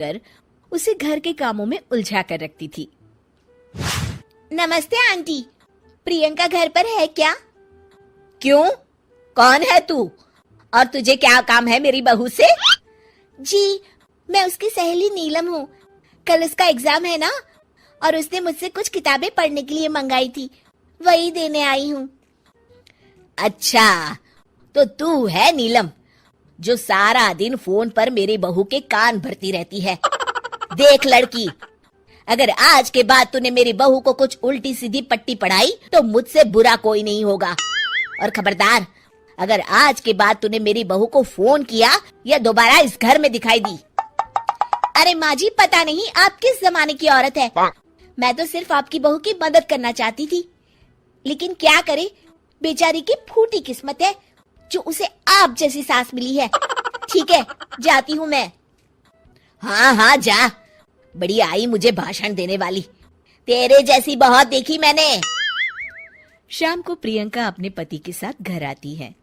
कर उसे घर के कामों में उलझा कर रखती थी। नमस्ते आंटी, प्रियंका घर पर है क्या? क्यों, कौन है तू और तुझे क्या काम है मेरी बहू से? जी, मैं उसकी सहेली नीलम हूँ। कल उसका एग्जाम है ना, और उसने मुझसे कुछ किताबें पढ़ने के लिए मंगाई थी, वही देने आई हूँ। अच्छा, तो तू है नीलम जो सारा दिन फोन पर मेरी बहू के कान भरती रहती है। देख लड़की, अगर आज के बाद तूने मेरी बहू को कुछ उल्टी सीधी पट्टी पढ़ाई तो मुझसे बुरा कोई नहीं होगा। और खबरदार, अगर आज के बाद तूने मेरी बहू को फोन किया या दोबारा इस घर में दिखाई दी। अरे माँ जी, पता नहीं आप किस जमाने की औरत है। मैं तो सिर्फ आपकी बहू की मदद करना चाहती थी, लेकिन क्या करे, बेचारी की फूटी किस्मत है जो उसे आप जैसी सास मिली है। ठीक है, जाती हूँ मैं। हाँ हाँ जा, बड़ी आई मुझे भाषण देने वाली, तेरे जैसी बहुत देखी मैंने। शाम को प्रियंका अपने पति के साथ घर आती है।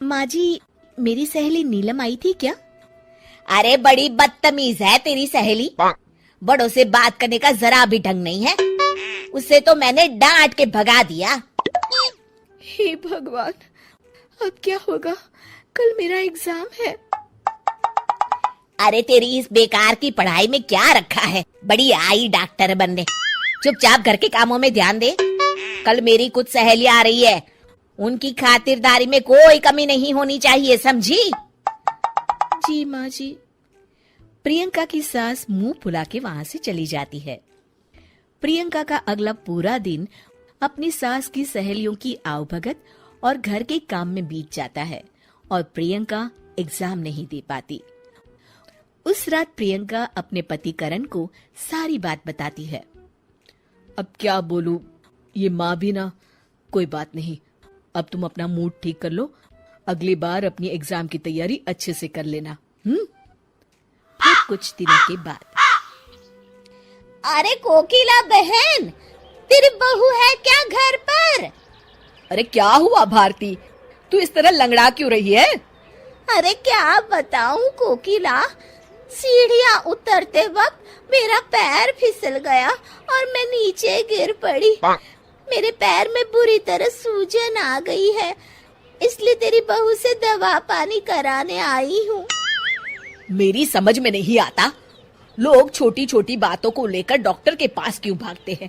माँ जी, मेरी सहेली नीलम आई थी क्या? अरे बड़ी बदतमीज है तेरी सहेली, बड़ों से बात करने का जरा भी ढंग नहीं है। उसे तो मैंने डांट के भगा दिया। हे भगवान, अब क्या होगा? कल मेरा एग्जाम है। अरे तेरी इस बेकार की पढ़ाई में क्या रखा है? बड़ी आई डॉक्टर बनने। चुपचाप घर के कामों में ध्यान दे। कल मेरी कुछ सहेली आ रही है, उनकी खातिरदारी में कोई कमी नहीं होनी चाहिए, समझी? जी माँ जी। प्रियंका की सास मुंह फुला के वहां से चली जाती है। प्रियंका का अगला पूरा दिन अपनी सास की सहेलियों की आवभगत और घर के काम में बीत जाता है और प्रियंका एग्जाम नहीं दे पाती। उस रात प्रियंका अपने पति करण को सारी बात बताती है। अब क्या बोलूं, ये माँ भी ना। कोई बात नहीं, अब तुम अपना मूड ठीक कर लो, अगली बार अपनी एग्जाम की तैयारी अच्छे से कर लेना। फिर कुछ दिनों के बाद, अरे कोकिला बहन, तेरी बहू है क्या घर पर? अरे क्या हुआ भारती, तू इस तरह लंगड़ा क्यों रही है? अरे क्या बताऊं कोकिला, सीढ़ियां उतरते वक्त मेरा पैर फिसल गया और मैं नीचे गिर पड़ी। मेरे पैर में बुरी तरह सूजन आ गई है, इसलिए तेरी बहू से दवा पानी कराने आई हूँ। मेरी समझ में नहीं आता, लोग छोटी छोटी बातों को लेकर डॉक्टर के पास क्यों भागते हैं।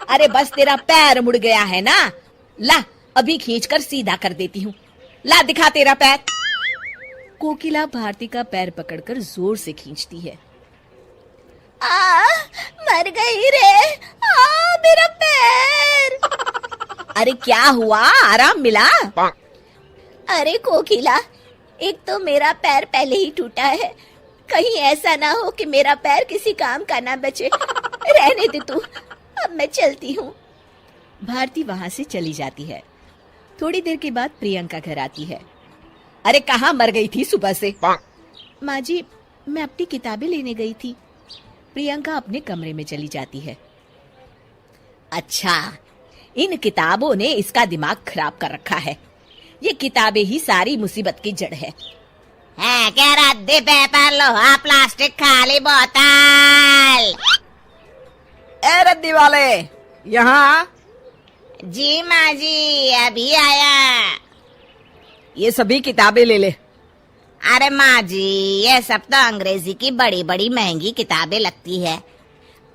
अरे बस तेरा पैर मुड़ गया है ना, ला अभी खींचकर सीधा कर देती हूँ। ला दिखा तेरा पैर। कोकिला भारती का पैर पकड़कर जोर से खींचती है। मर गई रे, मेरा पैर। अरे क्या हुआ, आराम मिला? अरे कोकिला, एक तो मेरा पैर पहले ही टूटा है, कहीं ऐसा ना हो कि मेरा पैर किसी काम का ना बचे। रहने दे तू, अब मैं चलती हूँ। भारती वहां से चली जाती है। थोड़ी देर के बाद प्रियंका घर आती है। अरे कहाँ मर गई थी सुबह से? माँ जी, मैं अपनी किताबें लेने गई थी। प्रियंका अपने कमरे में चली जाती है। अच्छा, इन किताबों ने इसका दिमाग खराब कर रखा है। ये किताबें ही सारी मुसीबत की जड़ है। क्या रद्दी पेपर, लोहा, प्लास्टिक, खाली बोतल। ए रद्दी वाले, यहाँ। जी माँ जी, अभी आया। ये सभी किताबें ले ले। अरे माँ जी, ये सब तो अंग्रेजी की बड़ी बड़ी महंगी किताबें लगती है,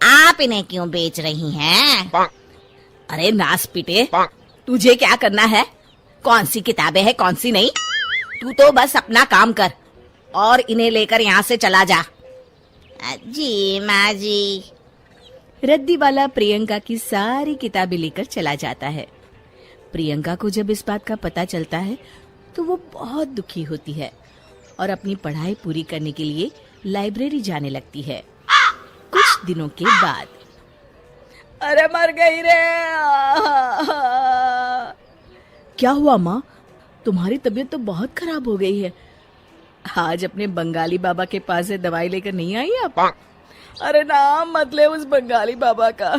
आप इन्हें क्यों बेच रही हैं? अरे नास पिटे, तुझे क्या करना है? कौन सी किताबें हैं कौन सी नहीं, तू तो बस अपना काम कर और इन्हें लेकर यहाँ से चला जा। जी माँ जी। रद्दी वाला प्रियंका की सारी किताबें लेकर चला जाता है। प्रियंका को जब इस बात का पता चलता है तो वो बहुत दुखी होती है और अपनी पढ़ाई पूरी करने के लिए लाइब्रेरी जाने लगती है। कुछ दिनों के बाद, अरे मर गई रे। क्या हुआ माँ, तुम्हारी तबीयत तो बहुत खराब हो गई है। आज अपने बंगाली बाबा के पास से दवाई लेकर नहीं आई आप? अरे नाम मत ले उस बंगाली बाबा का,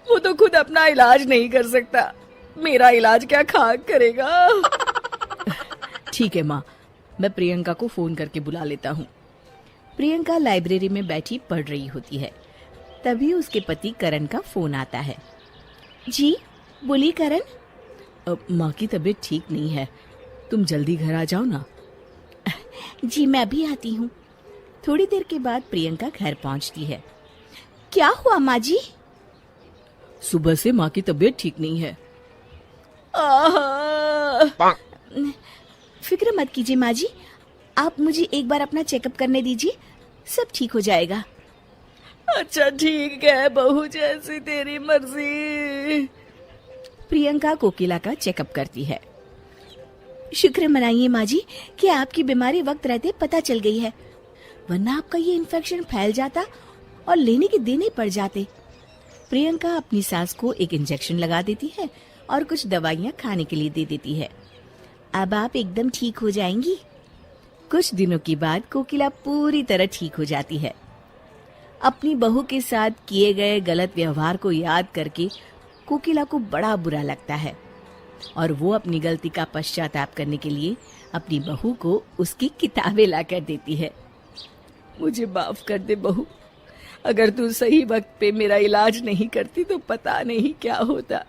वो तो खुद अपना इलाज नहीं कर सकता, मेरा इलाज क्या खाक करेगा। ठीक है माँ, मैं प्रियंका को फोन करके बुला लेता हूँ। प्रियंका लाइब्रेरी में बैठी पढ़ रही होती है। तभी उसके पति करण का फोन आता है। जी बोलिए करण। माँ की तबीयत ठीक नहीं है, तुम जल्दी घर आ जाओ ना। जी मैं अभी आती हूँ। थोड़ी देर के बाद प्रियंका घर पहुंचती है। क्या हुआ माँ जी? सुबह से माँ की तबीयत ठीक नहीं है। फिक्र मत कीजिए माँ जी, आप मुझे एक बार अपना चेकअप करने दीजिए, सब ठीक हो जाएगा। अच्छा ठीक है, बहू जैसी तेरी मर्जी। प्रियंका कोकिला का चेकअप करती है। शुक्र मनाइए माँ जी कि आपकी बीमारी वक्त रहते पता चल गई है, वरना आपका ये इन्फेक्शन फैल जाता और लेने के देने पड़ जाते। प्रियंका अपनी सास को एक इंजेक्शन लगा देती है और कुछ दवाइयाँ खाने के लिए दे देती है। अब आप एकदम ठीक हो जाएंगी। कुछ दिनों के बाद कोकिला पूरी तरह ठीक हो जाती है। अपनी बहू के साथ किए गए गलत व्यवहार को याद करके कोकिला को बड़ा बुरा लगता है और वो अपनी गलती का पश्चाताप करने के लिए अपनी बहू को उसकी किताबें लाकर देती है। मुझे माफ कर दे बहू, अगर तू सही वक्त पे मेरा इलाज नहीं करती तो पता नहीं क्या होता।